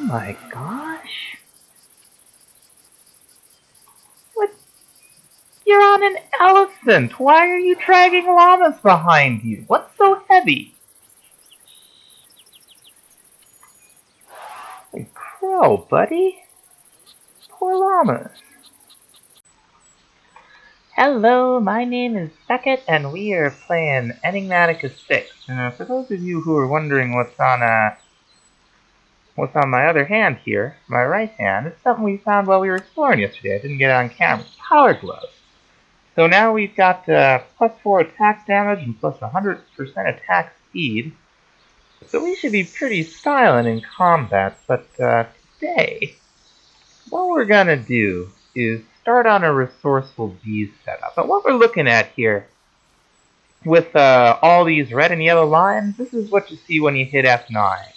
my gosh. What? You're on an elephant. Why are you dragging llamas behind you? What's so heavy? Hey, Crow, buddy. Poor llamas. Hello, my name is Beckett, and we are playing Enigmatica 6. And for those of you who are wondering what's on my other hand here, my right hand, it's something we found while we were exploring yesterday. I didn't get it on camera. Power gloves. So now we've got plus 4 attack damage and plus 100% attack speed. So we should be pretty styling in combat, but today, what we're gonna do is start on a Resourceful Bees setup. But what we're looking at here, with all these red and yellow lines, this is what you see when you hit F9.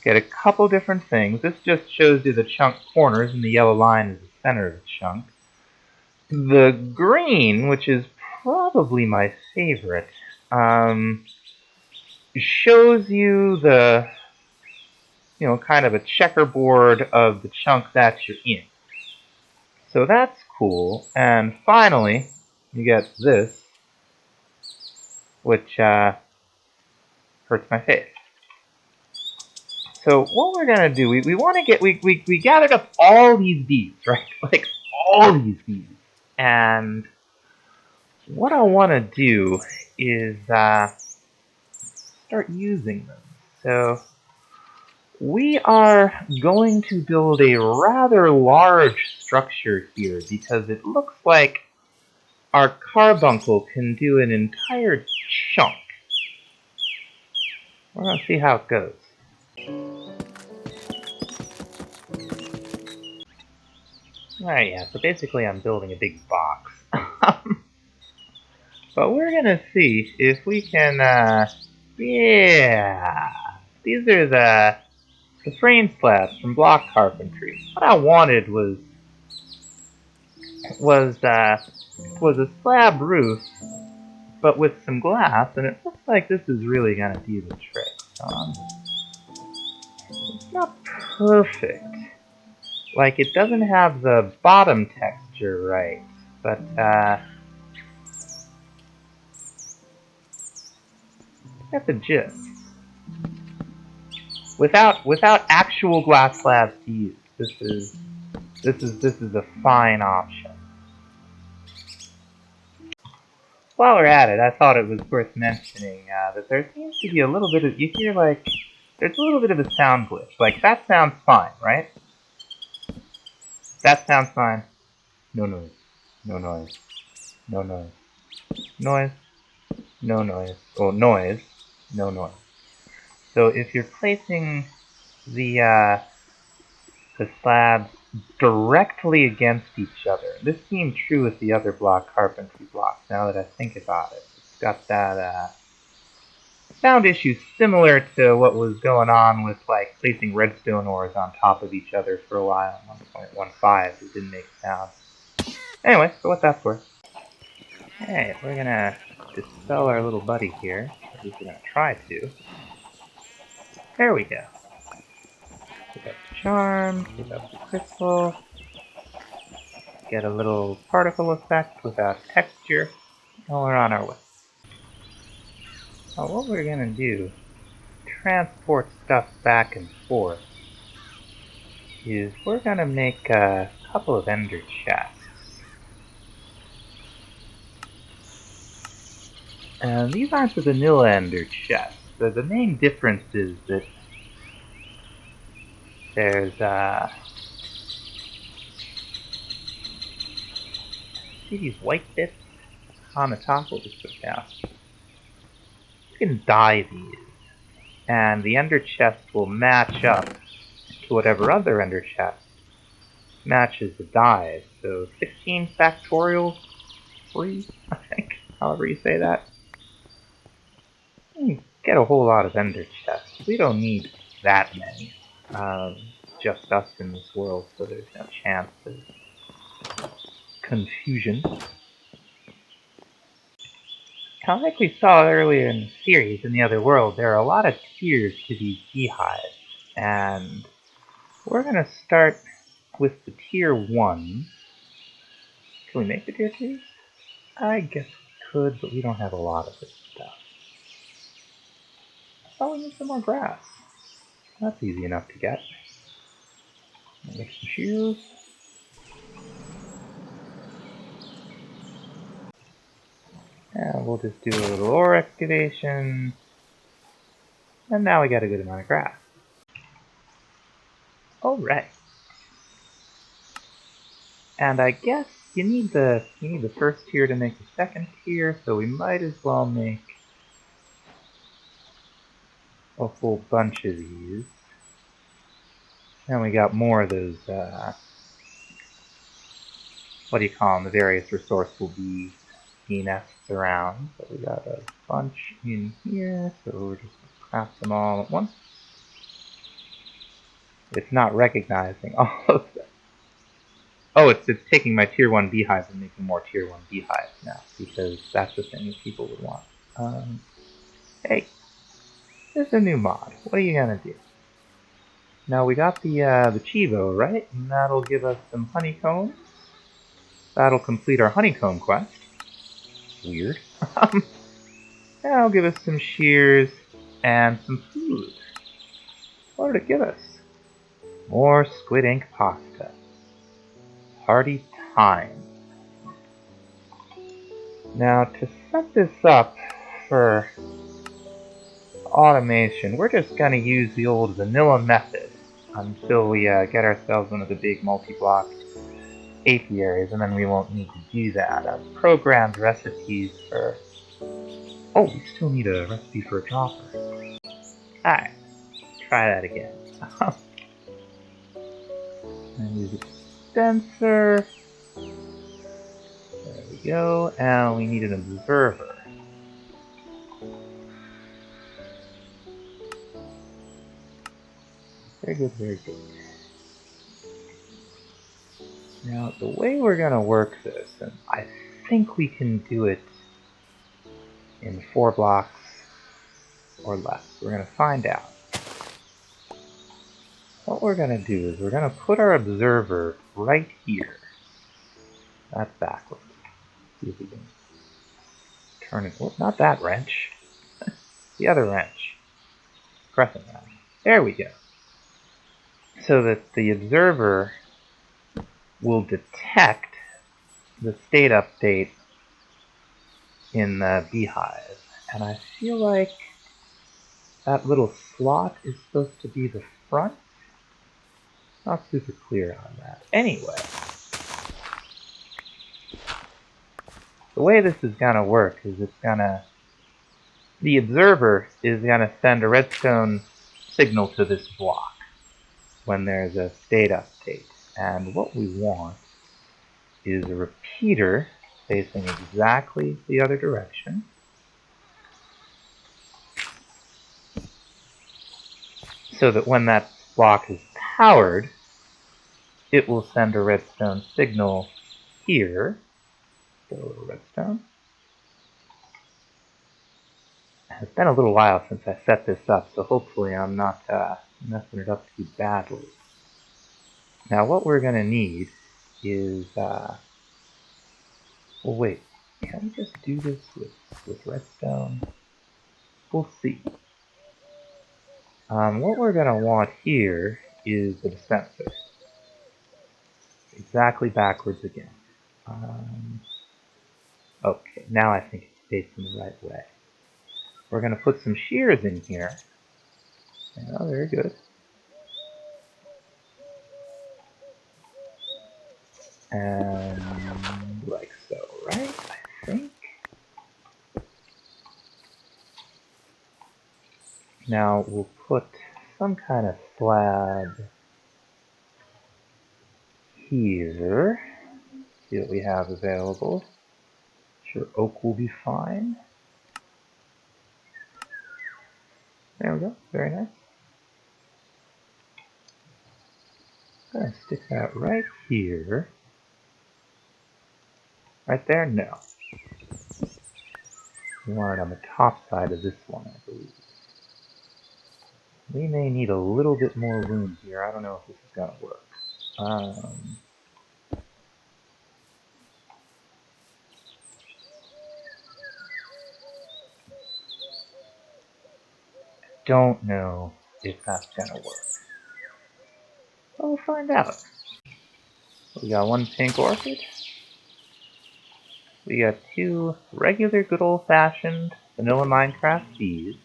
Get a couple different things. This just shows you the chunk corners, and the yellow line is the center of the chunk. The green, which is probably my favorite, shows you the, kind of a checkerboard of the chunk that you're in. So that's cool. And finally, you get this, which hurts my face. So what we're gonna do, we want to get, we gathered up all these bees, right? Like all these bees. And what I want to do is start using them. So we are going to build a rather large structure here because it looks like our carbuncle can do an entire chunk. We're going to see how it goes. Alright, yeah, so basically I'm building a big box. But we're going to see if we can, yeah. These are the frame slabs from block carpentry. What I wanted was a slab roof, but with some glass, and it looks like this is really gonna do the trick. It's not perfect. Like, it doesn't have the bottom texture right, but that's the gist. Without actual glass slabs to use, this is a fine option. While we're at it, I thought it was worth mentioning that there seems to be a little bit of, you hear like, there's a little bit of a sound glitch. Like, that sounds fine, right? That sounds fine. No noise. No noise. No noise. Noise. No noise. Oh, noise. No noise. So if you're placing the slabs directly against each other, this seemed true with the other block carpentry blocks, now that I think about it. It's got that sound issue similar to what was going on with like placing redstone ores on top of each other for a while in 1.15. It didn't make sound. Anyway, so what that's worth. Hey, we're gonna dispel our little buddy here. At least we're gonna try to. There we go. Pick up the charm, pick up the crystal. Get a little particle effect without texture. And we're on our way. Now what we're gonna do, transport stuff back and forth, is we're gonna make a couple of ender chests. And these aren't the vanilla ender chests. The main difference is that there's see these white bits on the top? We'll just put down. You can dye these, and the ender chest will match up to whatever other ender chest matches the dyes. So 16 factorial free, I think, however you say that. You get a whole lot of ender chests. We don't need that many. Just us in this world, so there's no chance of confusion. Kind of like we saw earlier in the series in the other world, there are a lot of tiers to these beehives, and we're going to start with the tier 1. Can we make the tier 2? I guess we could, but we don't have a lot of this stuff. Oh, we need some more grass. That's easy enough to get. Make some shoes. And we'll just do a little ore excavation. And now we got a good amount of grass. Alright. And I guess you need the first tier to make the second tier, so we might as well make a whole bunch of these. And we got more of those, what do you call them, the various resourceful bee nests around. So we got a bunch in here, so we're just going to craft them all at once. It's not recognizing all of them. Oh, it's taking my tier 1 beehives and making more tier 1 beehives now, because that's the thing that people would want. Hey, there's a new mod. What are you gonna do? Now we got the Chivo, right? And that'll give us some honeycombs. That'll complete our honeycomb quest. Weird. That'll give us some shears and some food. What did it give us? More squid ink pasta. Party time. Now to set this up for automation, we're just going to use the old vanilla method until we get ourselves one of the big multi-block apiaries, and then we won't need to do that. Programmed recipes for... Oh, we still need a recipe for a dropper. Alright, try that again. And use a dispenser. There we go, and we need an observer. Very good, very good. Now, the way we're going to work this, and I think we can do it in 4 blocks or less. We're going to find out. What we're going to do is we're going to put our observer right here. That's backwards. See if we can turn it. Oh, not that wrench. The other wrench. Crescent wrench. There we go. So that the observer will detect the state update in the beehive. And I feel like that little slot is supposed to be the front. Not super clear on that. Anyway, the way this is gonna work is the observer is gonna send a redstone signal to this block when there's a state update. And what we want is a repeater facing exactly the other direction. So that when that block is powered, it will send a redstone signal here. Get a little redstone. It's been a little while since I set this up, so hopefully I'm not messing it up too badly. Now what we're going to need is... well wait, can we just do this with redstone? We'll see. What we're going to want here is the dispenser. Exactly backwards again. Okay, now I think it's facing the right way. We're going to put some shears in here. Oh, very good. And like so, right? I think. Now we'll put some kind of slab here. See what we have available. Sure, oak will be fine. There we go. Very nice. I'm gonna stick that right here. Right there? No. We want it on the top side of this one, I believe. We may need a little bit more room here. I don't know if this is going to work. Don't know if that's going to work. But we'll find out. We got one pink orchid. We got two regular good old-fashioned vanilla Minecraft bees.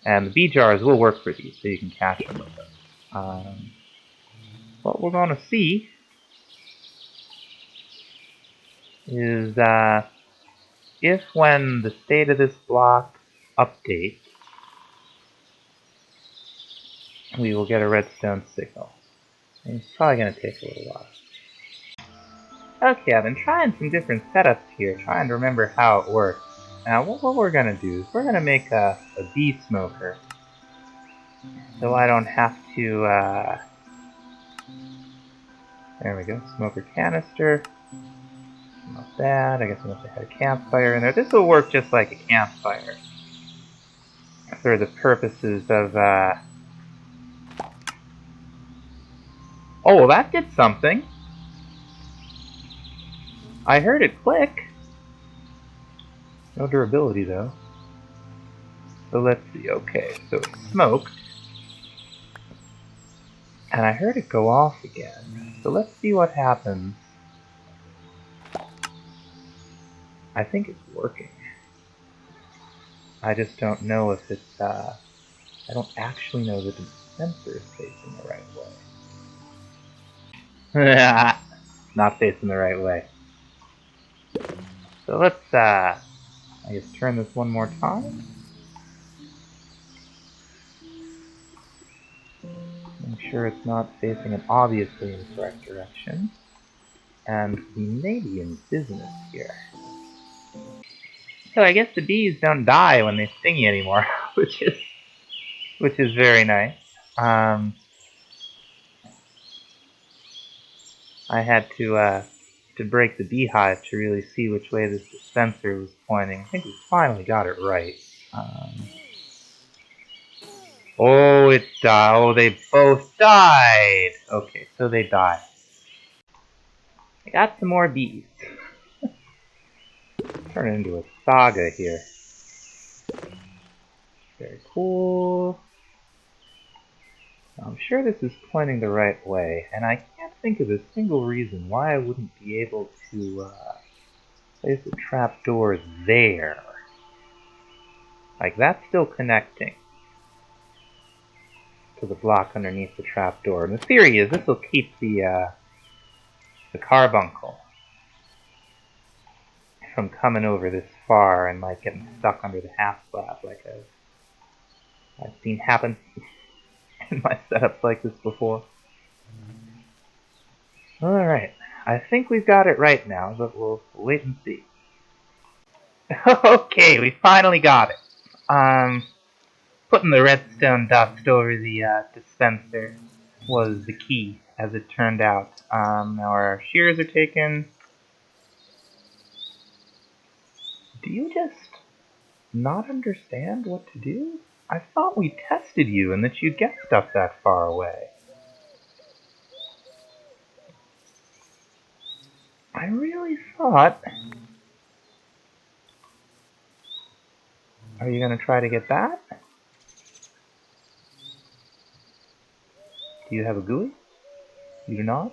And the bee jars will work for these, so you can catch them with them. What we're going to see is if when the state of this block updates, we will get a redstone signal. And it's probably going to take a little while. Okay, I've been trying some different setups here, trying to remember how it works. Now, what we're going to do is we're going to make a bee smoker. So I don't have to, there we go, smoker canister. Not that, I guess I must have had a campfire in there. This will work just like a campfire. For the purposes of, oh, well that did something. I heard it click. No durability though. So let's see, okay, so it smoked. And I heard it go off again. So let's see what happens. I think it's working. I just don't know if it's, I don't actually know that the dispenser is facing the right way. Not facing the right way. So let's, I guess turn this one more time. Make sure it's not facing it obviously in the correct direction. And we may be in business here. So I guess the bees don't die when they sting you anymore, which is very nice. I had to break the beehive to really see which way this dispenser was pointing. I think we finally got it right. Oh, it died. Oh, they both died. Okay, so they died. I got some more bees. Turn it into a saga here. Very cool. I'm sure this is pointing the right way, and I can't think of a single reason why I wouldn't be able to place a trapdoor there. Like, that's still connecting to the block underneath the trapdoor. And the theory is this will keep the carbuncle from coming over this far and like getting stuck under the half slab like I've seen happen in my setups like this before. Alright, I think we've got it right now, but we'll wait and see. Okay, we finally got it. Putting the redstone dust over the dispenser was the key, as it turned out. Now our shears are taken. Do you just not understand what to do? I thought we tested you and that you'd get stuff that far away. I really thought... Are you going to try to get that? Do you have a GUI? You do not?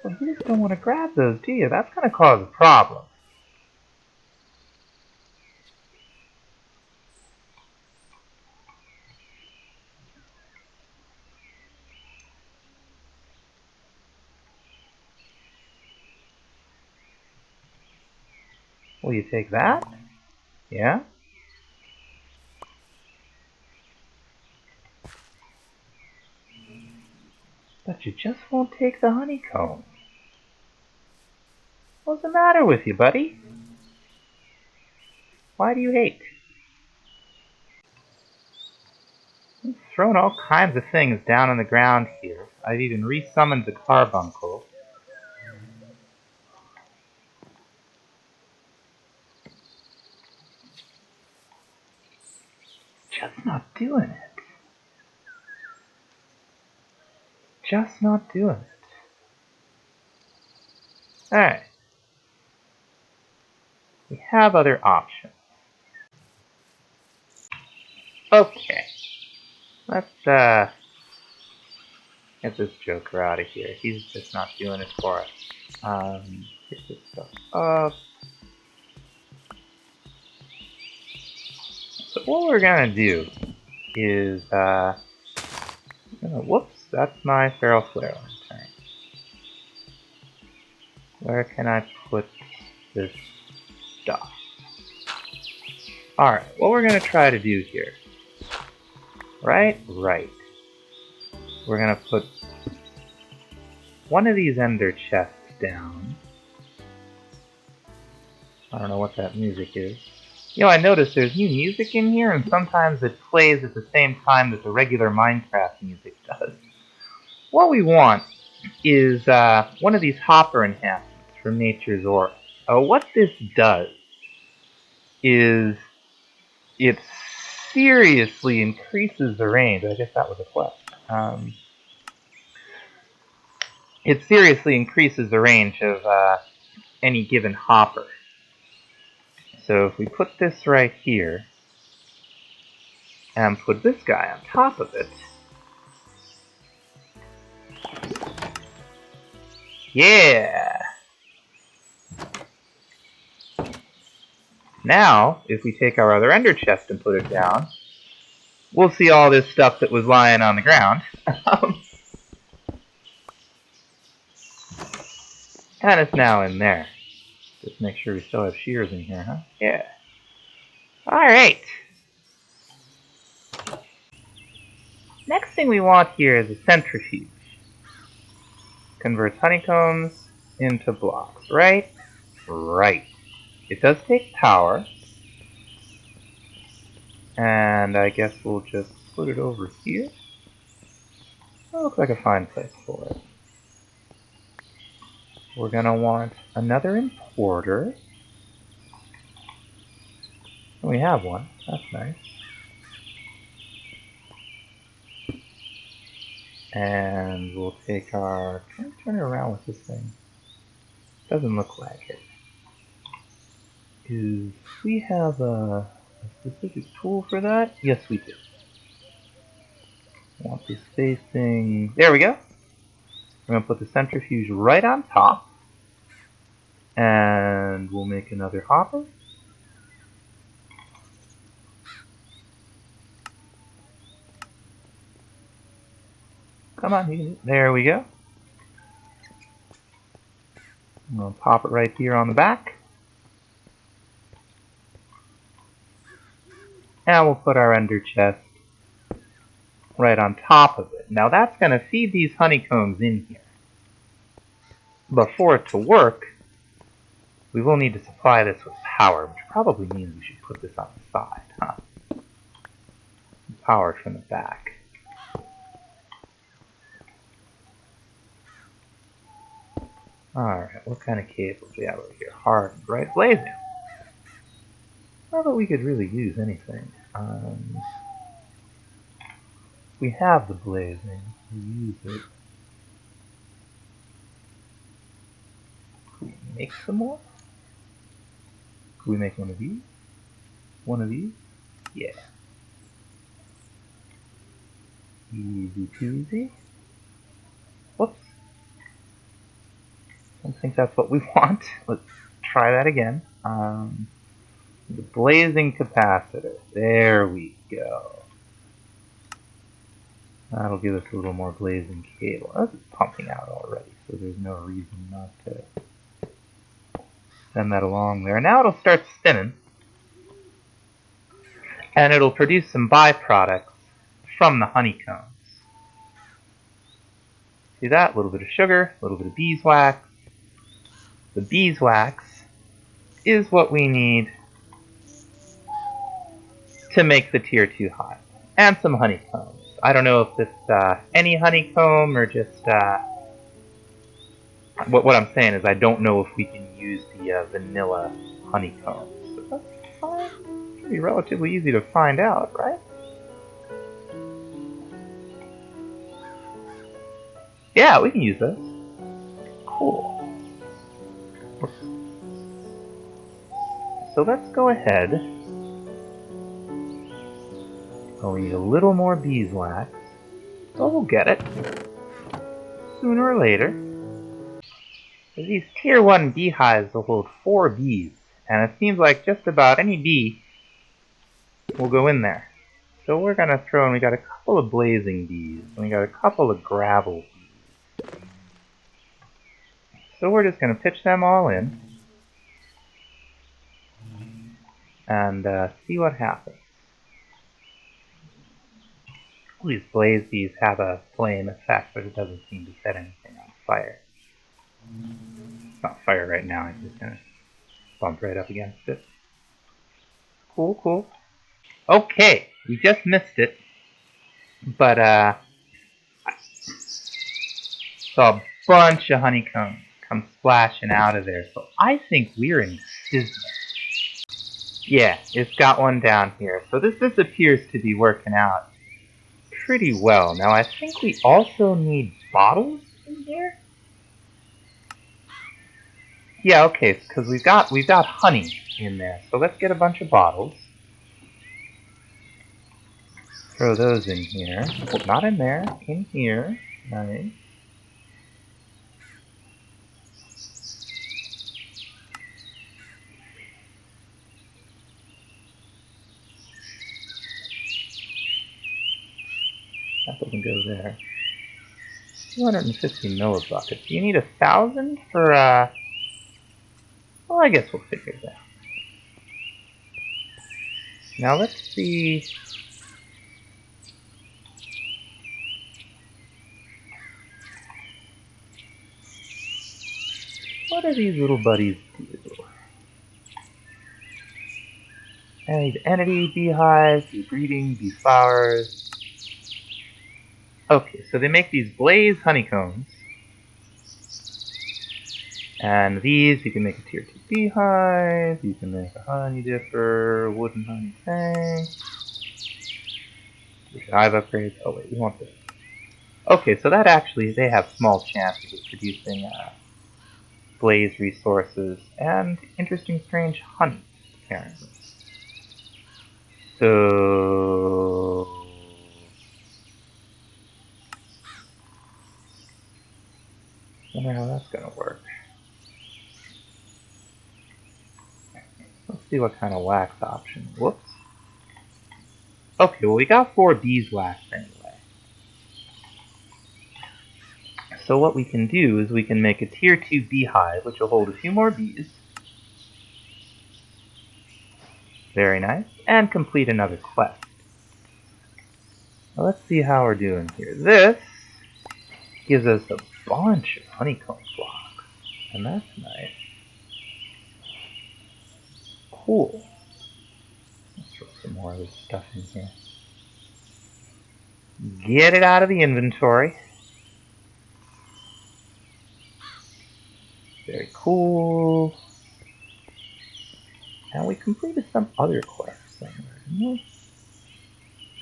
Well, you just don't want to grab those, do you? That's going to cause a problem. Will you take that? Yeah? But you just won't take the honeycomb. What's the matter with you, buddy? Why do you hate? I've thrown all kinds of things down on the ground here. I've even resummoned the carbuncle. Just not doing it. Just not doing it. Alright. We have other options. Okay. Let's get this joker out of here. He's just not doing it for us. Get this stuff up. So what we're gonna do is, whoops, that's my feral flare lantern. Where can I put this stuff? Alright, what we're gonna try to do here. Right. We're gonna put one of these ender chests down. I don't know what that music is. You know, I noticed there's new music in here, and sometimes it plays at the same time that the regular Minecraft music does. What we want is one of these hopper enhancements from Nature's Aura. What this does is it seriously increases the range. I guess that was a quest. It seriously increases the range of any given hopper. So if we put this right here, and put this guy on top of it, yeah! Now, if we take our other ender chest and put it down, we'll see all this stuff that was lying on the ground. And it's now in there. Just make sure we still have shears in here, huh? Yeah. Alright. Next thing we want here is a centrifuge. Converts honeycombs into blocks, right? Right. It does take power. And I guess we'll just put it over here. That looks like a fine place for it. We're gonna want another importer. We have one. That's nice. And we'll take our... Can I turn it around with this thing? Doesn't look like it. Do we have a specific tool for that? Yes, we do. Want this facing... There we go. We're going to put the centrifuge right on top. And we'll make another hopper. Come on, you can do it. There we go. I'm going to pop it right here on the back. And we'll put our ender chest right on top of it. Now that's going to feed these honeycombs in here. But for it to work, we will need to supply this with power, which probably means we should put this on the side, huh? Powered from the back. Alright, what kind of cables do we have over here? Hardened, right? Blazing. Not that we could really use anything. We have the blazing. We use it. Could we make some more? Could we make one of these? One of these? Yeah. Easy peasy. Whoops. I don't think that's what we want. Let's try that again. The blazing capacitor. There we go. That'll give us a little more blazing cable. This is pumping out already, so there's no reason not to send that along there. Now it'll start spinning, and it'll produce some byproducts from the honeycombs. See that? A little bit of sugar, a little bit of beeswax. The beeswax is what we need to make the tier 2 hive. And some honeycombs. I don't know if it's any honeycomb or just... What I'm saying is I don't know if we can use the vanilla honeycombs. So that's fine. Should be relatively easy to find out, right? Yeah, we can use those. Cool. So let's go ahead. Oh, we need a little more beeswax. So we'll get it. Sooner or later. These tier 1 beehives will hold 4 bees. And it seems like just about any bee will go in there. So we're going to throw in, we got a couple of blazing bees. And we got a couple of gravel bees. So we're just going to pitch them all in. And see what happens. These blaze bees have a flame effect, but it doesn't seem to set anything on fire. It's not fire right now, I'm just gonna bump right up against it. Cool, cool. Okay, we just missed it, but I saw a bunch of honeycombs come splashing out of there, so I think we're in business. Yeah, it's got one down here, so this appears to be working out pretty well. Now I think we also need bottles in here. Yeah, okay, because we've got honey in there. So let's get a bunch of bottles. Throw those in here. Oh, not in there. In here. Nice. That doesn't go there. 250 millibuckets. Do you need 1,000 for, well, I guess we'll figure it out. Now let's see. What do these little buddies do? And entity, beehives, bee breeding, bee flowers. Okay, so they make these blaze honeycombs. And these, you can make a tier 2 beehive, you can make a honey dipper, wooden honey tank. Hive upgrades. Oh wait, we want this. Okay, so that actually, they have small chances of producing blaze resources and interesting strange honey, apparently. So... I wonder how that's gonna work. Let's see what kind of wax option. Whoops. Okay, well we got 4 beeswax anyway. So what we can do is we can make a tier 2 beehive, which will hold a few more bees. Very nice. And complete another quest. Now let's see how we're doing here. This gives us a bunch of honeycomb blocks. And that's nice. Cool. Let's throw some more of this stuff in here. Get it out of the inventory. Very cool. Now we completed some other quests somewhere, didn't we?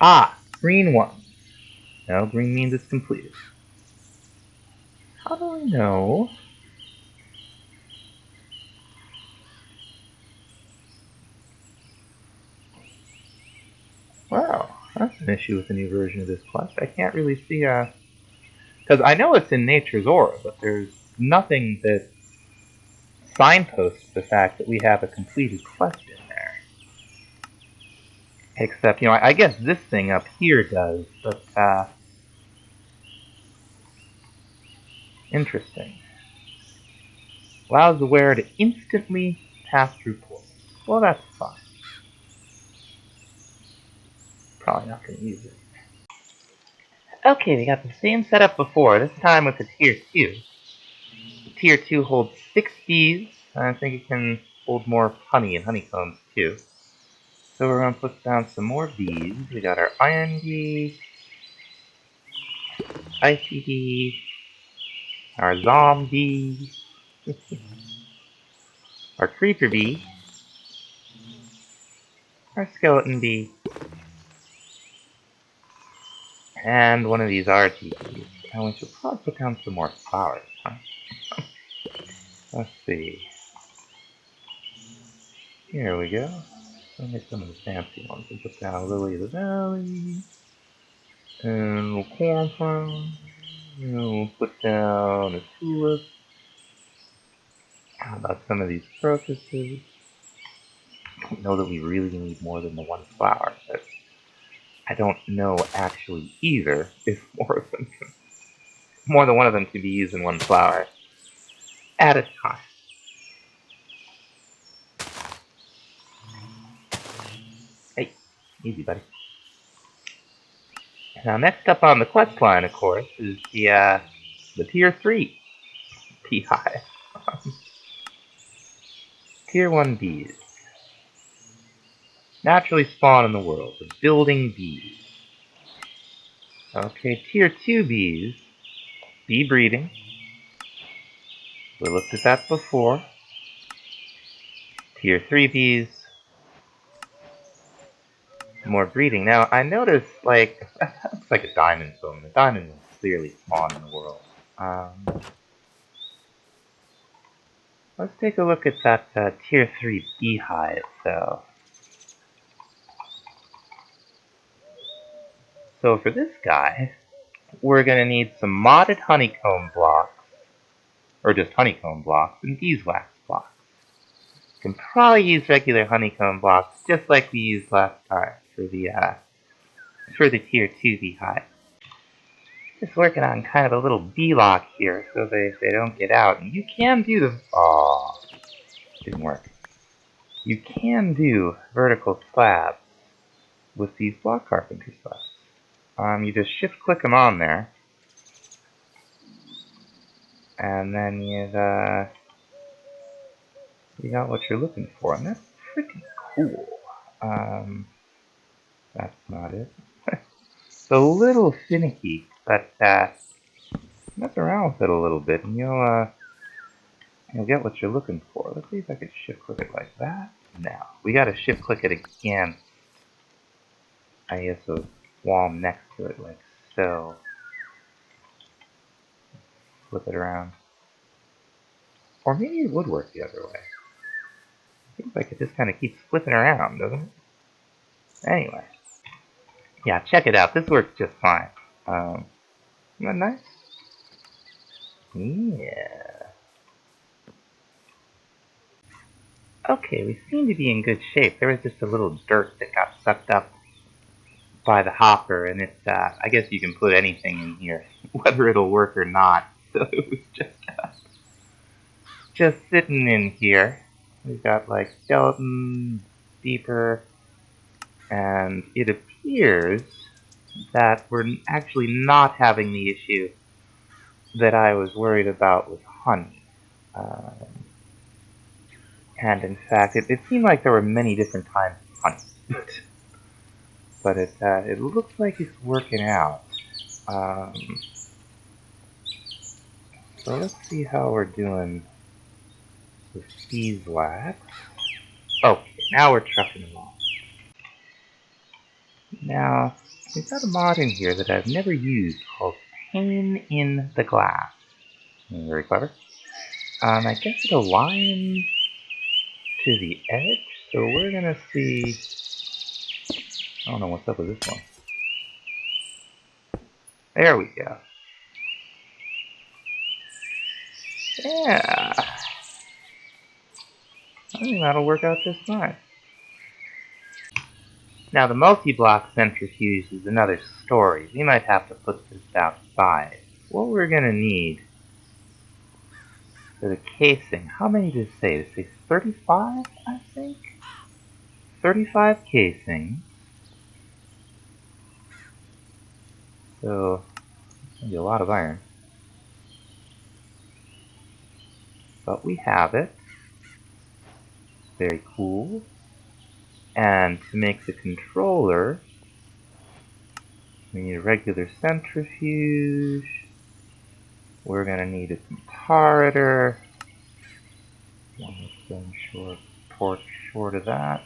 Ah, green one. No, green means it's completed. How do we know? Wow, that's an issue with the new version of this quest. I can't really see because I know it's in Nature's Aura, but there's nothing that signposts the fact that we have a completed quest in there. Except, you know, I guess this thing up here does, but, interesting. Allows the wearer to instantly pass through portals. Well, that's fine. Probably not going to use it. Okay, we got the same setup before, this time with the tier 2. The tier 2 holds 6 bees, and I think it can hold more honey and honeycombs too. So we're going to put down some more bees. We got our iron bee, icy bee, our zombie, our creeper bee, our skeleton bee, and one of these RT bees. And we should probably put down some more flowers, huh? Let's see. Here we go. Let me get some of the fancy ones. We'll put down Lily of the Valley. And a cornflower. And we'll put down a tulip. How about some of these crocuses? I don't know that we really need more than the one flower, but I don't know actually either if more than one of them can be used in one flower at a time. Hey, easy, buddy. Now, next up on the quest line, of course, is the Tier 3 Beehive. Tier 1 bees. Naturally spawn in the world of building bees. Okay, Tier 2 bees. Bee breeding. We looked at that before. Tier 3 bees. More breeding. Now, I noticed, like, that looks like a diamond zone. The diamond will clearly spawn in the world. Let's take a look at that Tier 3 Beehive, though. So for this guy, we're going to need some modded honeycomb blocks, or just honeycomb blocks, and beeswax blocks. You can probably use regular honeycomb blocks, just like we used last time for the Tier 2 Beehive. Just working on kind of a little bee lock here, so they don't get out. And you can do the... Aww, didn't work. You can do vertical slabs with these block carpenter slabs. You just shift click them on there, and then you got what you're looking for, and that's pretty cool. That's not it. It's a little finicky, but mess around with it a little bit, and you'll get what you're looking for. Let's see if I can shift click it like that. No, we gotta shift click it again. I guess a wall next to it, like so. Flip it around. Or maybe it would work the other way. Seems like it just kind of keeps flipping around, doesn't it? Anyway. Yeah, check it out. This works just fine. Isn't that nice? Yeah. Okay, we seem to be in good shape. There was just a little dirt that got sucked up by the hopper, and it's, I guess you can put anything in here, whether it'll work or not. So it was just sitting in here. We've got, like, skeleton, beeper, and it appears that we're actually not having the issue that I was worried about with honey. And in fact, it seemed like there were many different kinds of honey. But it looks like it's working out. So let's see how we're doing with beeswax. Okay, now we're trucking along. Now, we've got a mod in here that I've never used called Pane in the Glass. Very clever. I guess it aligns to the edge, so we're gonna see... I don't know what's up with this one. There we go. Yeah. I think that'll work out just fine. Now the multi-block centrifuge is another story. We might have to put this outside. What we're gonna need for the casing, how many did it say? Did it say 35, I think? 35 casings. So, it's gonna be a lot of iron. But we have it. Very cool. And to make the controller, we need a regular centrifuge. We're gonna need a comparator. One stone short, torch short of that.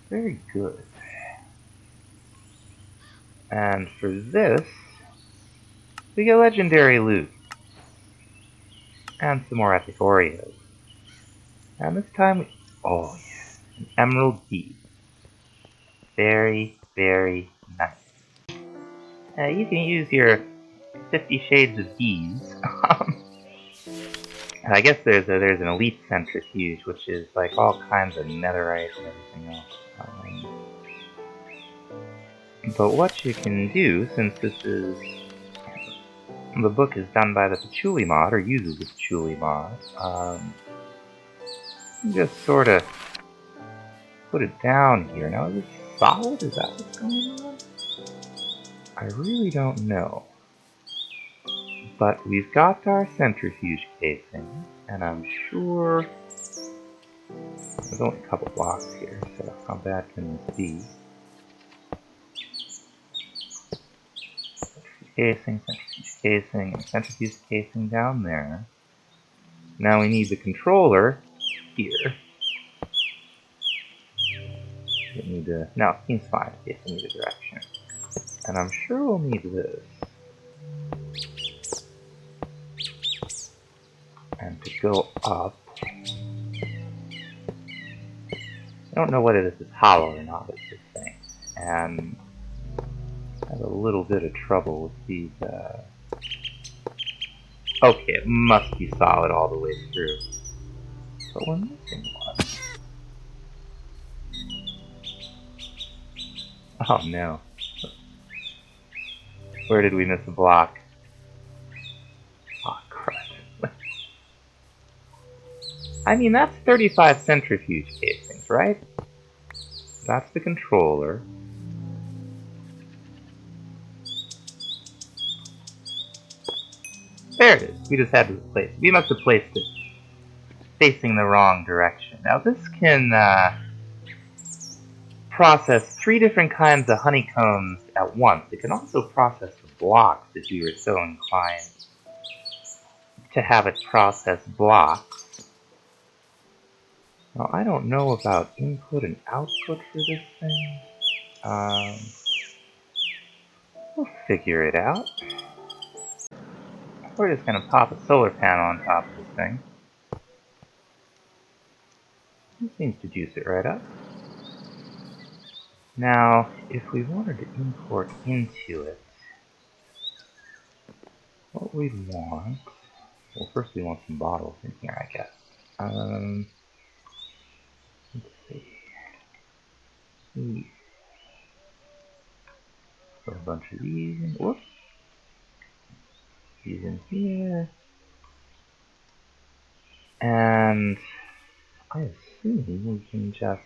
Very good. And for this, we get legendary loot. And some more epic Oreos. And this time, oh yeah, an emerald bead. Very, very nice. You can use your 50 Shades of Bees. I guess there's an elite centrifuge, which is like all kinds of netherite and everything else. But what you can do, since this is the book is done by the Patchouli mod, or uses the Patchouli mod, just sort of put it down here. Now, is it solid? Is that what's going on? I really don't know. But we've got our centrifuge casing, and I'm sure there's only a couple blocks here, so how bad can this be? Centrifuge casing, and centrifuge casing down there. Now we need the controller here. We need to, no, it seems fine in case we need a direction. And I'm sure we'll need this. And to go up, I don't know whether this is hollow or not, it's this thing. And I have a little bit of trouble with these, okay, it must be solid all the way through. But we're missing one. Oh no. Where did we miss a block? Oh crap. I mean, that's 35 centrifuge casings, right? That's the controller. There it is. We just had to replace it. We must have placed it facing the wrong direction. Now this can process 3 different kinds of honeycombs at once. It can also process the blocks if you were so inclined to have it process blocks. Now I don't know about input and output for this thing. We'll figure it out. We're just going to pop a solar panel on top of this thing. It seems to juice it right up. Now, if we wanted to import into it, what we'd want... Well, first we want some bottles in here, I guess. Let's see. Put a bunch of these in. Whoops. These in here. And I assume we can just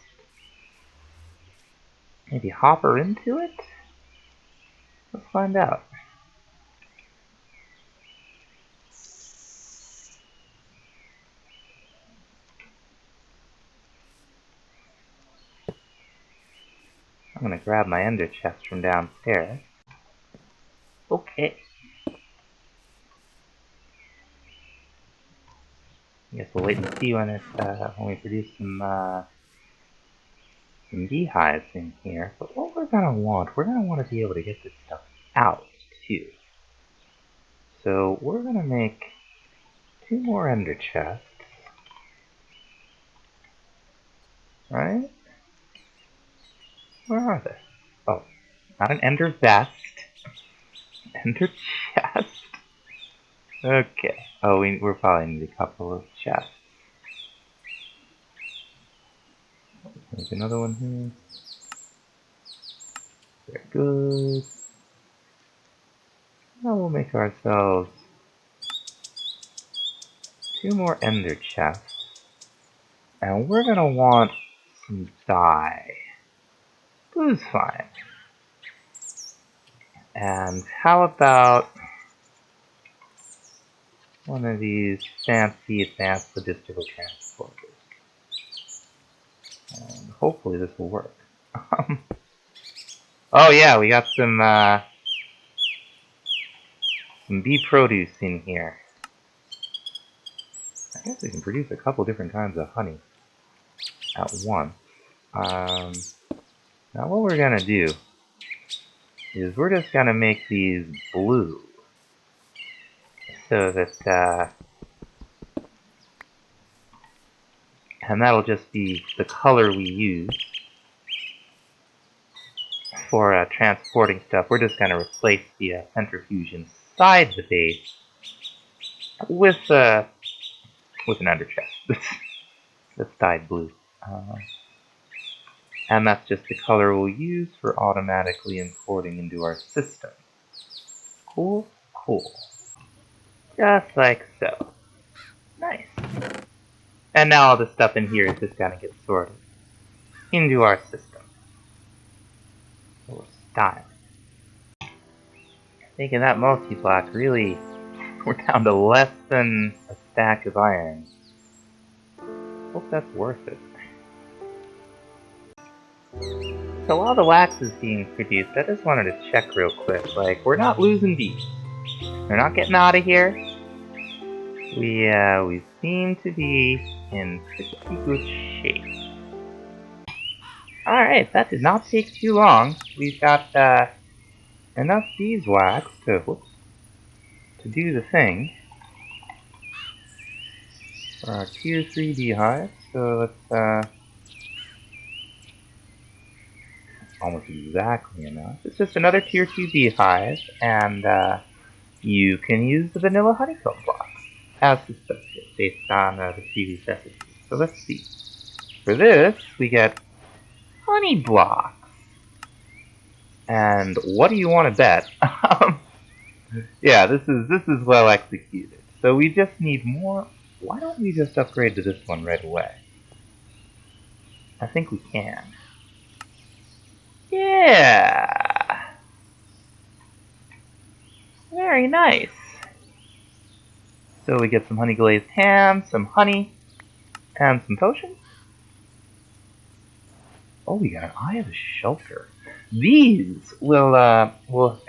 maybe hopper into it? Let's find out. I'm gonna grab my ender chest from downstairs. Okay. I guess we'll wait and see when it when we produce some beehives in here. But what we're gonna want to be able to get this stuff out too. So we're gonna make 2 more ender chests. Right? Where are they? Oh, not an ender vest. Ender chest. Okay. Oh, we'll probably need a couple of chests. There's another one here. Very good. Now we'll make ourselves 2 more ender chests. And we're gonna want some dye. Blue's fine. And how about one of these fancy advanced logistical transporters? And hopefully this will work. Oh yeah, we got some bee produce in here. I guess we can produce a couple different kinds of honey at once. Now what we're gonna do is we're just gonna make these blue so that and that'll just be the color we use for transporting stuff. We're just gonna replace the centrifuge inside the base with an under chest that's dyed blue. And that's just the color we'll use for automatically importing into our system. Cool? Cool. Just like so. Nice. And now all the stuff in here is just gonna get sorted into our system. So we'll style. Making that multi-block really, we're down to less than a stack of iron. Hope that's worth it. So while the wax is being produced, I just wanted to check real quick, like, we're not losing bees. They're not getting out of here. We seem to be in pretty good shape. Alright, that did not take too long. We've got enough beeswax to do the thing for our tier 3 beehive. So let's almost exactly enough. It's just another tier 2 beehive, and you can use the vanilla honeycomb blocks as suspected based on the previous recipes. So let's see. For this, we get honey blocks. And what do you want to bet? Yeah, this is well executed. So we just need more. Why don't we just upgrade to this one right away? I think we can. Yeah! Very nice. So we get some honey glazed ham, some honey, and some potions. Oh, we got an Eye of the Shelter. These will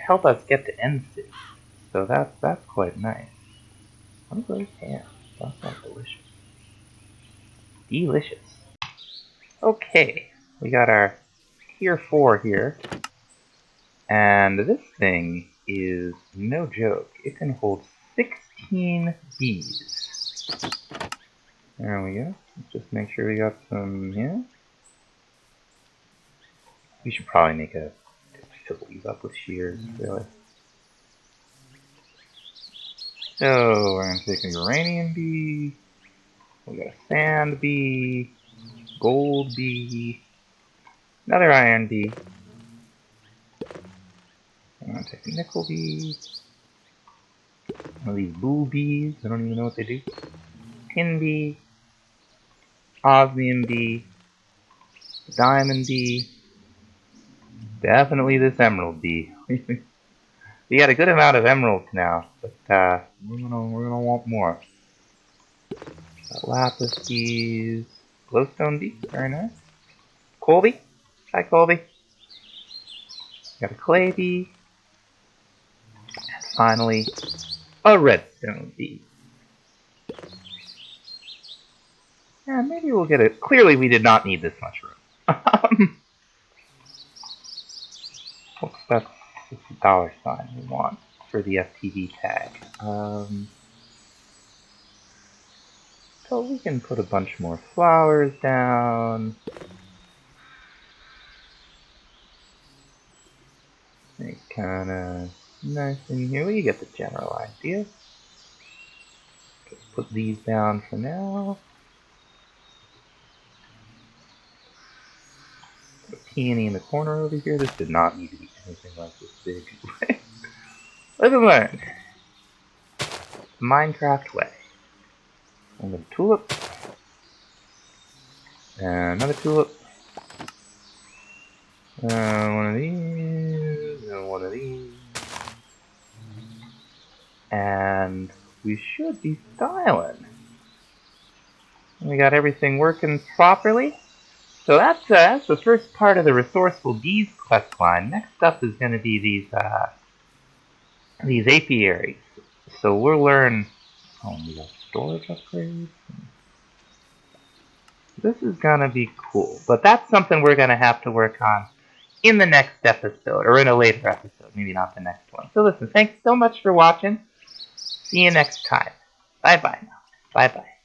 help us get to End City. So that's quite nice. Honey glazed ham. That sounds delicious. Delicious. Okay, we got our tier 4 here. And this thing is no joke. It can hold 16 bees. There we go. Let's just make sure we got some here. We should probably make just fill these up with shears, really. So we're gonna take a uranium bee. We got a sand bee, gold bee, another iron bee. I'm gonna take a nickel bee. One of these blue bees. I don't even know what they do. Tin bee, osmium bee, diamond bee. Definitely this emerald bee. We got a good amount of emeralds now, but we're gonna want more. Got lapis bees, glowstone bee, very nice. Colby, hi Colby. Got a clay bee, and finally a redstone bee. Yeah, maybe we'll get it. Clearly, we did not need this much room. That's the dollar sign we want for the FTD tag. So we can put a bunch more flowers down. Make kind of nice in here. Well, you get the general idea. Just put these down for now. Put a peony in the corner over here. This did not need to be anything like this big. Live and learn. Minecraft way. And a tulip. And another tulip. One of these. And one of these. And we should be styling. We got everything working properly. So that's the first part of the Resourceful Bees questline. Next up is going to be these apiaries. So we'll learn. Oh, we got storage upgrades. This is gonna be cool, but that's something we're gonna have to work on in the next episode, or in a later episode, maybe not the next one. So listen, thanks so much for watching. See you next time. Bye-bye now. Bye-bye.